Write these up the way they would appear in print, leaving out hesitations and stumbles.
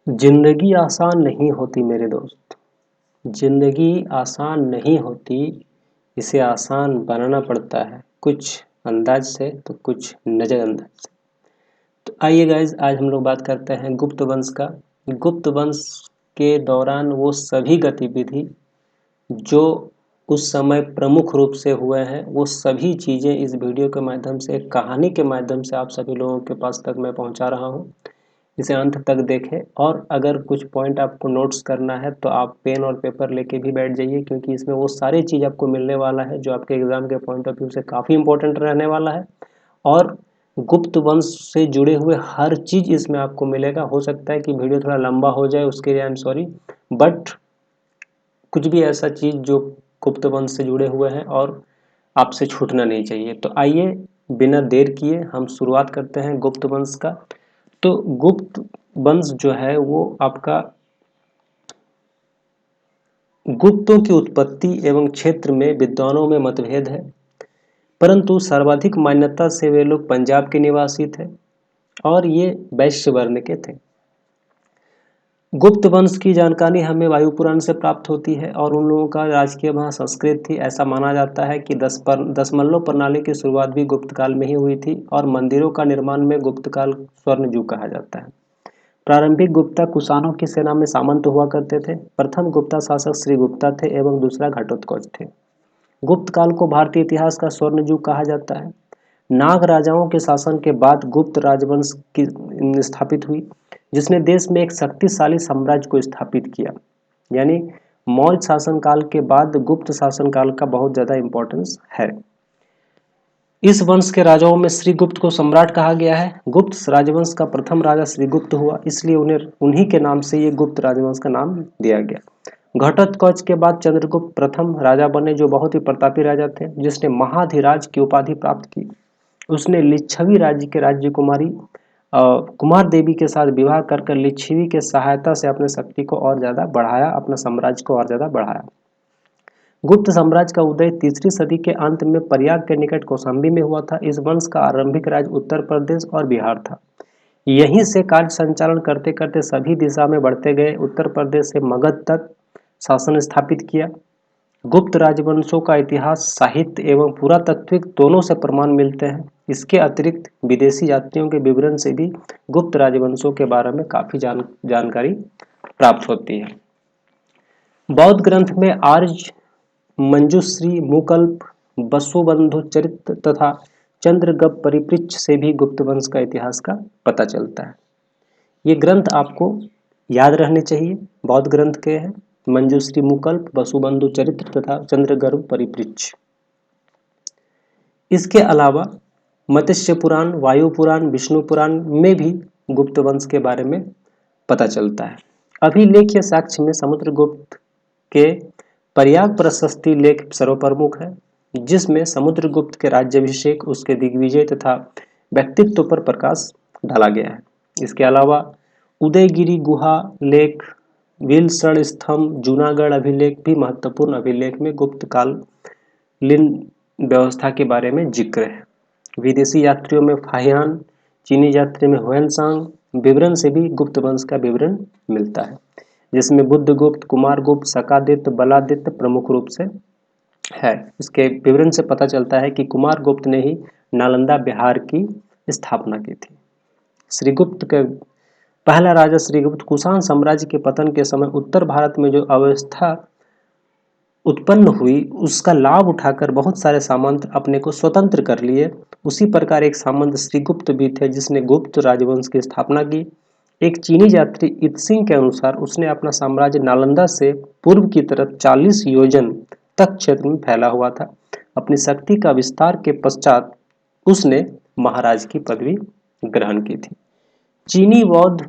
जिंदगी आसान नहीं होती मेरे दोस्त। जिंदगी आसान नहीं होती, इसे आसान बनाना पड़ता है, कुछ अंदाज से तो कुछ नज़रअंदाज से। तो आइए गाइज, आज हम लोग बात करते हैं गुप्त वंश का। गुप्त वंश के दौरान वो सभी गतिविधि जो उस समय प्रमुख रूप से हुए हैं, वो सभी चीज़ें इस वीडियो के माध्यम से, एक कहानी के माध्यम से आप सभी लोगों के पास तक मैं पहुंचा रहा हूं। इसे अंत तक देखें, और अगर कुछ पॉइंट आपको नोट्स करना है तो आप पेन और पेपर लेके भी बैठ जाइए, क्योंकि इसमें वो सारी चीज़ आपको मिलने वाला है जो आपके एग्ज़ाम के पॉइंट ऑफ व्यू से काफ़ी इंपॉर्टेंट रहने वाला है। और गुप्त वंश से जुड़े हुए हर चीज़ इसमें आपको मिलेगा। हो सकता है कि वीडियो थोड़ा लंबा हो जाए, उसके लिए आई एम सॉरी, बट कुछ भी ऐसा चीज़ जो गुप्त वंश से जुड़े हुए हैं और आपसे छूटना नहीं चाहिए। तो आइए, बिना देर किए हम शुरुआत करते हैं गुप्त वंश का। तो गुप्त वंश जो है वो आपका गुप्तों की उत्पत्ति एवं क्षेत्र में विद्वानों में मतभेद है, परंतु सर्वाधिक मान्यता से वे लोग पंजाब के निवासी थे और ये वैश्य वर्ण के थे। गुप्त वंश की जानकारी हमें वायु पुराण से प्राप्त होती है और उन लोगों का राजकीय भाषा संस्कृत थी। ऐसा माना जाता है कि दशमलव प्रणाली की शुरुआत भी गुप्त काल में ही हुई थी और मंदिरों का निर्माण में गुप्त काल स्वर्ण युग कहा जाता है। प्रारंभिक गुप्ता कुषाणों की सेना में सामंत हुआ करते थे। प्रथम गुप्ता शासक श्रीगुप्ता थे एवं दूसरा घटोत्कच थे। गुप्त काल को भारतीय इतिहास का स्वर्ण युग कहा जाता है। नाग राजाओं के शासन के बाद गुप्त राजवंश की स्थापित हुई, जिसने देश में एक शक्तिशाली साम्राज्य को स्थापित किया। यानी मौर्य शासन काल के बाद गुप्त शासन काल का बहुत ज्यादा इंपॉर्टेंस है। इस वंश के राजाओं में श्रीगुप्त को सम्राट कहा गया है। गुप्त राजवंश का प्रथम राजा श्रीगुप्त हुआ, इसलिए उन्हीं के नाम से ये गुप्त राजवंश का नाम दिया गया। घटोत्कच के बाद चंद्रगुप्त प्रथम राजा बने, जो बहुत ही प्रतापी राजा थे, जिसने महाधिराज की उपाधि प्राप्त की। उसने लिच्छवी राज्य के राज्य कुमारी कुमार देवी के साथ विवाह कर लिच्छवी के सहायता से अपने शक्ति को और ज्यादा बढ़ाया, अपना साम्राज्य को और ज्यादा बढ़ाया। गुप्त साम्राज्य का उदय तीसरी सदी के अंत में प्रयाग के निकट कौशाम्बी में हुआ था। इस वंश का आरंभिक राज्य उत्तर प्रदेश और बिहार था। यहीं से कार्य संचालन करते करते सभी दिशा में बढ़ते गए। उत्तर प्रदेश से मगध तक शासन स्थापित किया। गुप्त राजवंशों का इतिहास, साहित्य एवं पुरातात्विक दोनों से प्रमाण मिलते हैं। इसके अतिरिक्त विदेशी यात्रियों के विवरण से भी गुप्त राजवंशों के बारे में काफी जानकारी प्राप्त होती है। बौद्ध ग्रंथ में आर्य, मंजूश्री, मुकल्प, वसुबंधु चरित्र तथा चंद्रगप परिपृच्छ से भी गुप्त वंश का इतिहास का पता चलता है। ये ग्रंथ आपको याद रहने चाहिए। बौद्ध ग्रंथ के हैं मंजूश्री, मुकल्प, वसुबंधु चरित्र तथा चंद्रगर्भ परिपृच्छ। इसके अलावा मत्स्य पुराण, वायु पुराण, विष्णु पुराण में भी गुप्त वंश के बारे में पता चलता है। अभिलेख्य साक्ष्य में समुद्रगुप्त के प्रयाग प्रशस्ति लेख सर्वप्रमुख है, जिसमें समुद्रगुप्त के राज्याभिषेक, उसके दिग्विजय तथा व्यक्तित्व पर प्रकाश डाला गया है। इसके अलावा उदयगिरी गुहा लेख, विलसण स्तंभ, जूनागढ़ अभिलेख भी महत्वपूर्ण अभिलेख में गुप्त कालीन व्यवस्था के बारे में जिक्र है। विदेशी यात्रियों में फाहियान, चीनी यात्री में हुएनसांग विवरण से भी गुप्त वंश का विवरण मिलता है, जिसमें बुद्धगुप्त, कुमारगुप्त, शकादित्य, बलादित्य प्रमुख रूप से है। इसके विवरण से पता चलता है कि कुमारगुप्त ने ही नालंदा बिहार की स्थापना की थी। श्रीगुप्त के पहला राजा श्रीगुप्त कुषाण साम्राज्य के पतन के समय उत्तर भारत में जो अवस्था उत्पन्न हुई, उसका लाभ उठाकर बहुत सारे सामंत अपने को स्वतंत्र कर लिए। उसी प्रकार एक सामंत श्रीगुप्त भी थे, जिसने गुप्त राजवंश की स्थापना की। एक चीनी यात्री इत्सिंग के अनुसार उसने अपना साम्राज्य नालंदा से पूर्व की तरफ 40 योजन तक क्षेत्र में फैला हुआ था। अपनी शक्ति का विस्तार के पश्चात उसने महाराज की पदवी ग्रहण की थी। चीनी बौद्ध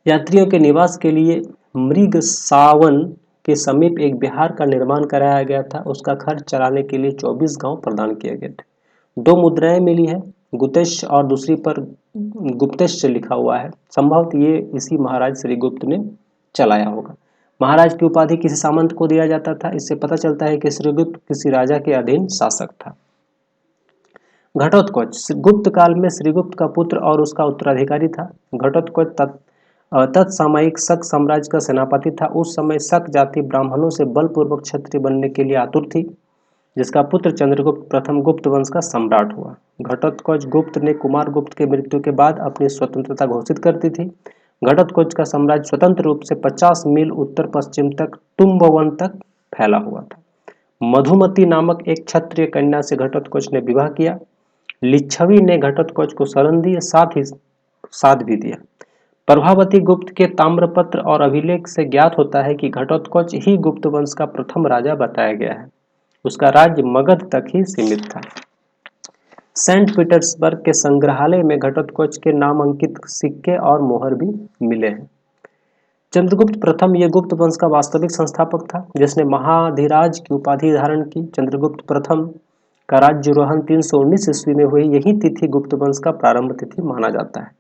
यात्रियों के निवास के लिए मृगसावन के समीप एक विहार का निर्माण कराया गया था। उसका खर्च चलाने के लिए 24 गांव प्रदान किए गए थे। 2 मुद्राएं मिली है, गुतेश और दूसरी पर गुप्तेश लिखा हुआ है। संभवतः ये इसी महाराज श्रीगुप्त ने चलाया होगा। महाराज की उपाधि किसी सामंत को दिया जाता था। इससे पता चलता है कि श्रीगुप्त किसी राजा के अधीन शासक था। घटोत्कच गुप्त काल में श्रीगुप्त का पुत्र और उसका उत्तराधिकारी था। घटोत्कच तत्सामयिक शक साम्राज्य का सेनापति था। उस समय शक जाति ब्राह्मणों से बलपूर्वक क्षत्रिय बनने के लिए आतुर थी, जिसका पुत्र चंद्रगुप्त प्रथम गुप्त वंश का सम्राट हुआ। घटोत्कच गुप्त ने कुमार गुप्त के मृत्यु के बाद अपनी स्वतंत्रता घोषित कर दी थी। घटोत्कच का साम्राज्य स्वतंत्र रूप से 50 मील उत्तर पश्चिम तक तुम्बवन तक फैला हुआ था। मधुमती नामक एक क्षत्रिय कन्या से घटोत्कच ने विवाह किया। लिच्छवी ने घटोत्कच को शरण दी, साथ ही साथ भी दिया। प्रभावती गुप्त के ताम्रपत्र और अभिलेख से ज्ञात होता है कि घटोत्कच ही गुप्त वंश का प्रथम राजा बताया गया है। उसका राज्य मगध तक ही सीमित था। सेंट पीटर्सबर्ग के संग्रहालय में घटोत्कच के नाम अंकित सिक्के और मोहर भी मिले हैं। चंद्रगुप्त प्रथम ये गुप्त वंश का वास्तविक संस्थापक था, जिसने महाधिराज की उपाधि धारण की। चंद्रगुप्त प्रथम का राज्यारोहण 319 ईस्वी में हुई। यही तिथि गुप्त वंश का प्रारंभ तिथि माना जाता है।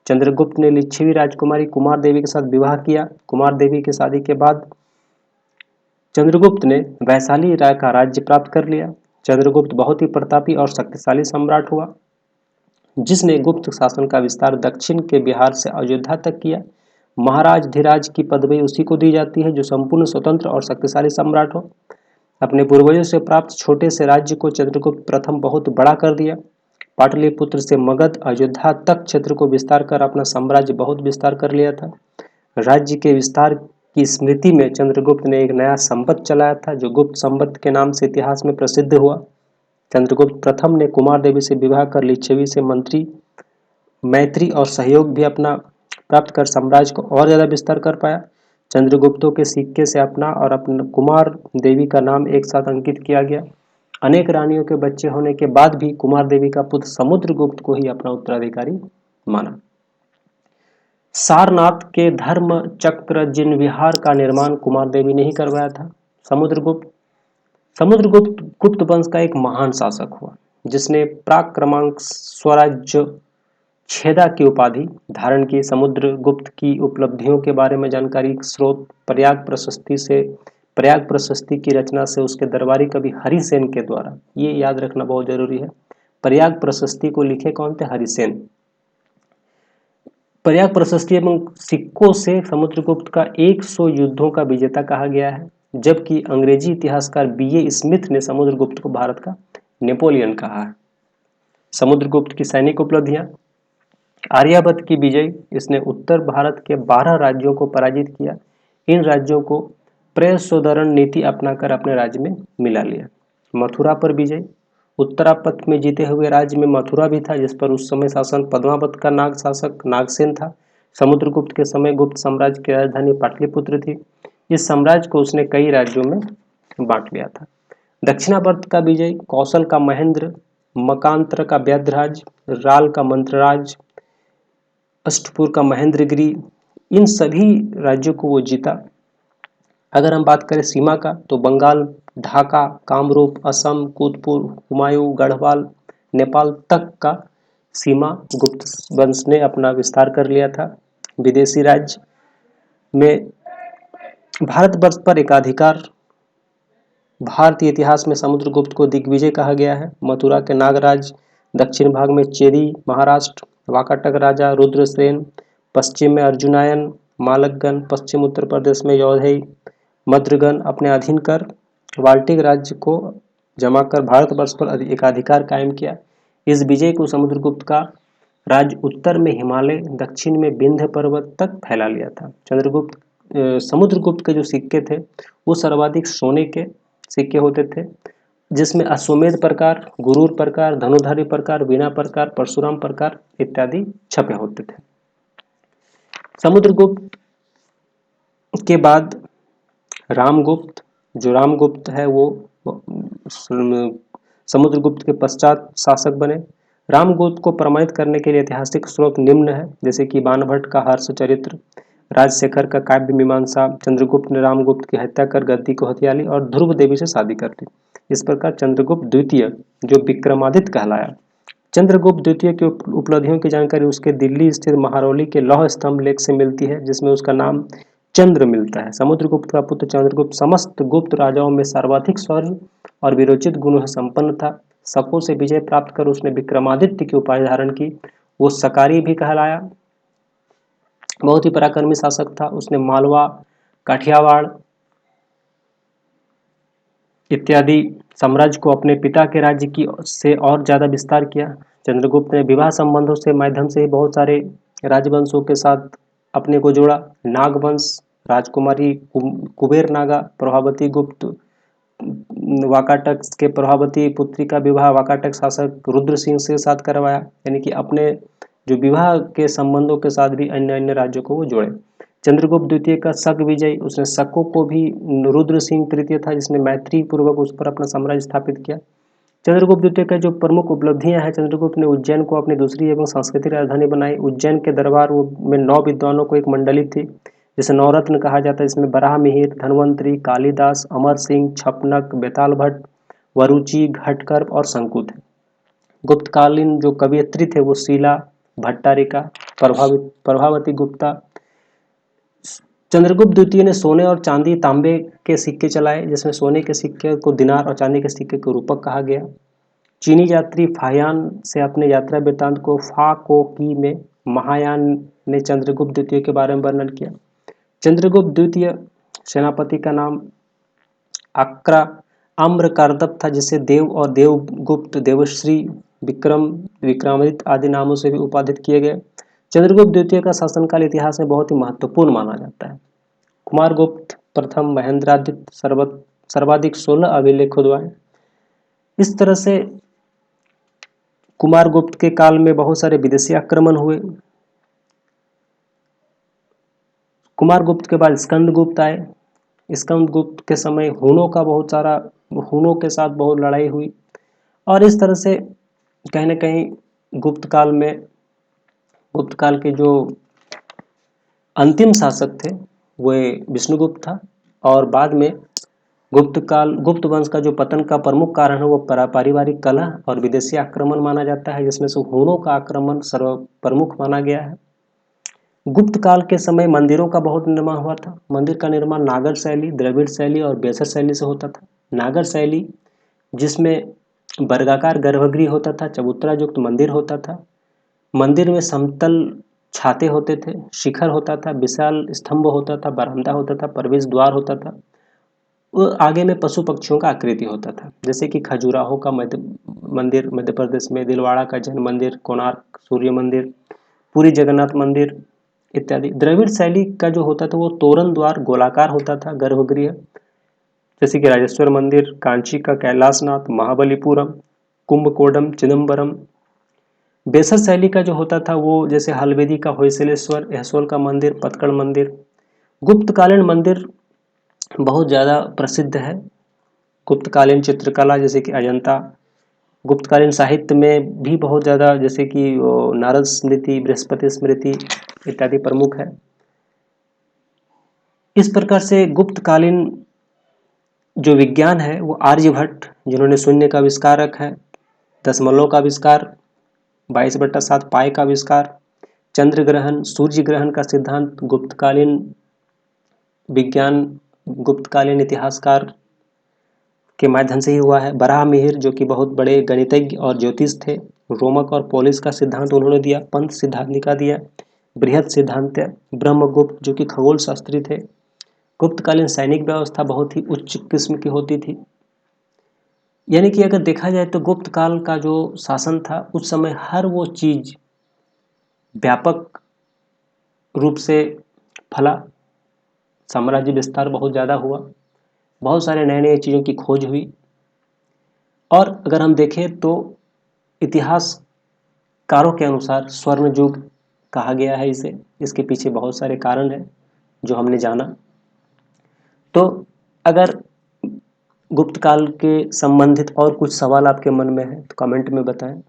चंद्रगुप्त ने लिच्छवी राजकुमारी कुमार देवी के साथ विवाह किया। कुमार देवी की शादी के बाद चंद्रगुप्त ने वैशाली राय का राज्य प्राप्त कर लिया। चंद्रगुप्त बहुत ही प्रतापी और शक्तिशाली सम्राट हुआ, जिसने गुप्त शासन का विस्तार दक्षिण के बिहार से अयोध्या तक किया। महाराज धीराज की पदवी उसी को दी जाती है जो संपूर्ण स्वतंत्र और शक्तिशाली सम्राट हो। अपने पूर्वजों से प्राप्त छोटे से राज्य को चंद्रगुप्त प्रथम बहुत बड़ा कर दिया। पाटलिपुत्र से मगध अयोध्या तक क्षेत्र को विस्तार कर अपना साम्राज्य बहुत विस्तार कर लिया था। राज्य के विस्तार की स्मृति में चंद्रगुप्त ने एक नया संवत चलाया था, जो गुप्त संवत के नाम से इतिहास में प्रसिद्ध हुआ। चंद्रगुप्त प्रथम ने कुमार देवी से विवाह कर लिच्छवी से मैत्री और सहयोग भी अपना प्राप्त कर साम्राज्य को और ज्यादा विस्तार कर पाया। चंद्रगुप्तों के सिक्के से अपना और अपना कुमार देवी का नाम एक साथ अंकित किया गया। अनेक रानियों के बच्चे होने के बाद भी कुमार देवी का पुत्र समुद्रगुप्त को ही अपना उत्तराधिकारी माना। सारनाथ के धर्म चक्र जिन विहार का निर्माण कुमार देवी ने ही करवाया था। समुद्रगुप्त गुप्त वंश का एक महान शासक हुआ, जिसने प्राक क्रमांक स्वराज्य छेदा की उपाधि धारण की। समुद्रगुप्त की उपलब्धियों के बारे में जानकारी स्रोत प्रयाग प्रशस्ति की रचना से उसके दरबारी कवि हरिसेन के द्वारा, ये याद रखना बहुत जरूरी है। प्रयाग प्रशस्ति को लिखे कौन थे? हरिसेन। प्रयाग प्रशस्ति एवं सिक्कों से समुद्रगुप्त का 100 युद्धों का विजेता कहा गया है, जबकि अंग्रेजी इतिहासकार बीए स्मिथ ने समुद्रगुप्त को भारत का नेपोलियन कहा है। समुद्रगुप्त की सैनिक उपलब्धियां: आर्यावर्त की विजय, इसने उत्तर भारत के 12 राज्यों को पराजित किया। इन राज्यों को प्रसोदरण नीति अपनाकर अपने राज्य में मिला लिया। मथुरा पर विजय, उत्तरापथ में जीते हुए राज्य में मथुरा भी था, जिस पर उस समय शासन पद्मावत का नाग शासक नागसेन था। समुद्रगुप्त के समय गुप्त साम्राज्य की राजधानी पाटलिपुत्र थी। इस साम्राज्य को उसने कई राज्यों में बांट लिया था। दक्षिणावर्त का विजय, कौशल का महेंद्र, मकांतर का व्याधराज, राल का मंत्रराज, अष्टपुर का महेंद्रगिरी, इन सभी राज्यों को वो जीता। अगर हम बात करें सीमा का, तो बंगाल, ढाका, कामरूप, असम, कूतपुर, हुमायूं, गढ़वाल, नेपाल तक का सीमा गुप्त वंश ने अपना विस्तार कर लिया था। विदेशी राज्य में भारतवर्ष पर एकाधिकार, भारतीय इतिहास में समुद्रगुप्त को दिग्विजय कहा गया है। मथुरा के नागराज, दक्षिण भाग में चेदी महाराष्ट्र, वाकाटक राजा रुद्रसेन, पश्चिम में अर्जुनायन, मालकगण, पश्चिम उत्तर प्रदेश में यौधेय, मद्रगण अपने अधीन कर बाल्टिक राज्य को जमा कर भारतवर्ष पर एकाधिकार कायम किया। इस विजय को समुद्रगुप्त का राज्य उत्तर में हिमालय, दक्षिण में विंध्य पर्वत तक फैला लिया था। समुद्रगुप्त के जो सिक्के थे वो सर्वाधिक सोने के सिक्के होते थे, जिसमें अश्वमेध प्रकार, गुरूर प्रकार, धनुधारी प्रकार, वीणा प्रकार, परशुराम प्रकार इत्यादि छपे होते थे। समुद्रगुप्त के बाद रामगुप्त, जो रामगुप्त है वो समुद्रगुप्त के पश्चात शासक बने। रामगुप्त को प्रमाणित करने के लिए ऐतिहासिक स्रोत निम्न है, जैसे कि बाणभट्ट का हर्षचरित्र, राजशेखर का काव्य मीमांसा। चंद्रगुप्त ने रामगुप्त की हत्या कर गद्दी को हथिया ली और ध्रुव देवी से शादी कर ली। इस प्रकार चंद्रगुप्त द्वितीय, जो विक्रमादित्य कहलाया। चंद्रगुप्त द्वितीय की उपलब्धियों की जानकारी उसके दिल्ली स्थित महारौली के लौह स्तंभ लेख से मिलती है, जिसमें उसका नाम चंद्र मिलता है। समुद्रगुप्त का पुत्र चंद्रगुप्त समस्त गुप्त राजाओं में सर्वाधिक शौर्य और वीरोचित गुणों से संपन्न था। शकों से विजय प्राप्त कर उसने विक्रमादित्य की उपाधि धारण की। वो सकारी भी कहलाया। बहुत ही पराक्रमी शासक था। उसने मालवा, काठियावाड़ इत्यादि साम्राज्य को अपने पिता के राज्य की से और ज़्यादा विस्तार किया। चंद्रगुप्त ने विवाह संबंधों से माध्यम से बहुत सारे राजवंशों के साथ अपने को जोड़ा। नागवंश, राजकुमारी कुबेर नागा, प्रभावती गुप्त, वाकाटक के प्रभावती पुत्री का विवाह वाकाटक शासक रुद्र सिंह से साथ करवाया। यानी कि अपने जो विवाह के संबंधों के साथ भी अन्य अन्य राज्यों को वो जोड़े। चंद्रगुप्त द्वितीय का शक विजय, उसने शकों को भी, रुद्र सिंह तृतीय था जिसने मैत्री पूर्वक उस पर अपना साम्राज्य स्थापित किया। चंद्रगुप्त द्वितीय का जो प्रमुख उपलब्धियां हैं, चंद्रगुप्त ने उज्जैन को अपनी दूसरी एवं सांस्कृतिक राजधानी बनाई। उज्जैन के दरबार में 9 विद्वानों को एक मंडली थी जिसे नवरत्न कहा जाता है। इसमें बराह मिहिर, धनवंतरी, कालिदास, अमर सिंह, छपनक, बेताल भट्ट, वरुचि, घटकर और शंकु थे। गुप्तकालीन जो कवयित्री थे वो शीला, भट्टारिका, प्रभावती गुप्ता। चंद्रगुप्त द्वितीय ने सोने और चांदी, तांबे के सिक्के चलाए, जिसमें सोने के सिक्के को दिनार और चांदी के सिक्के को रूपक कहा गया। चीनी यात्री फाहियान से अपने यात्रा वृत्तांत को फा को की में महायान ने चंद्रगुप्त द्वितीय के बारे में वर्णन किया। चंद्रगुप्त द्वितीय सेनापति का नाम आम्रकार्दब था, जिसे देव और देवगुप्त, देवश्री, विक्रम, विक्रमादित्य आदि नामों से भी उपाधित किए गए। चंद्रगुप्त द्वितीय का शासनकाल इतिहास में बहुत ही महत्वपूर्ण माना जाता है। कुमारगुप्त प्रथम, महेंद्रादित्य सर्वाधिक 16 अभिलेख खुदवाए। इस तरह से कुमारगुप्त के काल में बहुत सारे विदेशी आक्रमण हुए। कुमारगुप्त के बाद स्कंदगुप्त आए। स्कंदगुप्त के समय हूणों के साथ बहुत लड़ाई हुई और इस तरह से कहीं ना कहीं गुप्त काल के जो अंतिम शासक थे वो विष्णुगुप्त था। और बाद में गुप्त वंश का जो पतन का प्रमुख कारण है वो पारिवारिक कलह और विदेशी आक्रमण माना जाता है, जिसमें से हूणों का आक्रमण सर्व प्रमुख माना गया है। गुप्त काल के समय मंदिरों का बहुत निर्माण हुआ था। मंदिर का निर्माण नागर शैली, द्रविड़ शैली और बेसर शैली से होता था। नागर शैली जिसमें वर्गाकार गर्भगृह होता था, चबूतरा युक्त मंदिर होता था, मंदिर में समतल छाते होते थे, शिखर होता था, विशाल स्तंभ होता था, बरामदा होता था, प्रवेश द्वार होता था। वो आगे में पशु पक्षियों का आकृति होता था, जैसे कि खजुराहो का मंदिर मध्य प्रदेश में, दिलवाड़ा का जैन मंदिर, कोणार्क सूर्य मंदिर, पुरी जगन्नाथ मंदिर इत्यादि। द्रविड़ शैली का जो होता था वो तोरण द्वार गोलाकार होता था, गर्भगृह, जैसे कि राजेश्वर मंदिर, कांची का कैलाशनाथ, महाबलीपुरम, कुंभकोणम, चिदम्बरम। बेसर शैली का जो होता था वो जैसे हलवेदी का होयसलेश्वर, यहसोल का मंदिर, पतकड़ मंदिर। गुप्तकालीन मंदिर बहुत ज़्यादा प्रसिद्ध है। गुप्तकालीन चित्रकला जैसे कि अजंता, गुप्तकालीन साहित्य में भी बहुत ज़्यादा, जैसे कि नारद स्मृति, बृहस्पति स्मृति इत्यादि प्रमुख है। इस प्रकार से गुप्तकालीन जो विज्ञान है वो आर्यभट्ट, जिन्होंने शून्य का आविष्कार रखा है, दशमलव का आविष्कार, 22/7 पाई का आविष्कार, चंद्र ग्रहण, सूर्य ग्रहण का सिद्धांत गुप्तकालीन विज्ञान, गुप्तकालीन इतिहासकार के माध्यम से ही हुआ है। बराह मिहिर जो कि बहुत बड़े गणितज्ञ और ज्योतिष थे, रोमक और पोलिस का सिद्धांत उन्होंने दिया, पंथ सिद्धांतिका दिया, बृहद सिद्धांत, ब्रह्मगुप्त जो कि खगोल शास्त्री थे। गुप्तकालीन सैनिक व्यवस्था बहुत ही उच्च किस्म की होती थी। यानी कि अगर देखा जाए तो गुप्त काल का जो शासन था उस समय हर वो चीज व्यापक रूप से फला, साम्राज्य विस्तार बहुत ज़्यादा हुआ, बहुत सारे नए नए चीज़ों की खोज हुई। और अगर हम देखें तो इतिहासकारों के अनुसार स्वर्ण युग कहा गया है इसे। इसके पीछे बहुत सारे कारण हैं जो हमने जाना। तो अगर गुप्त काल के संबंधित और कुछ सवाल आपके मन में है तो कमेंट में बताएं,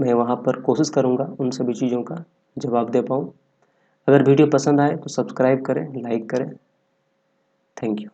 मैं वहाँ पर कोशिश करूँगा उन सभी चीज़ों का जवाब दे पाऊँ। अगर वीडियो पसंद आए तो सब्सक्राइब करें, लाइक करें। Thank you.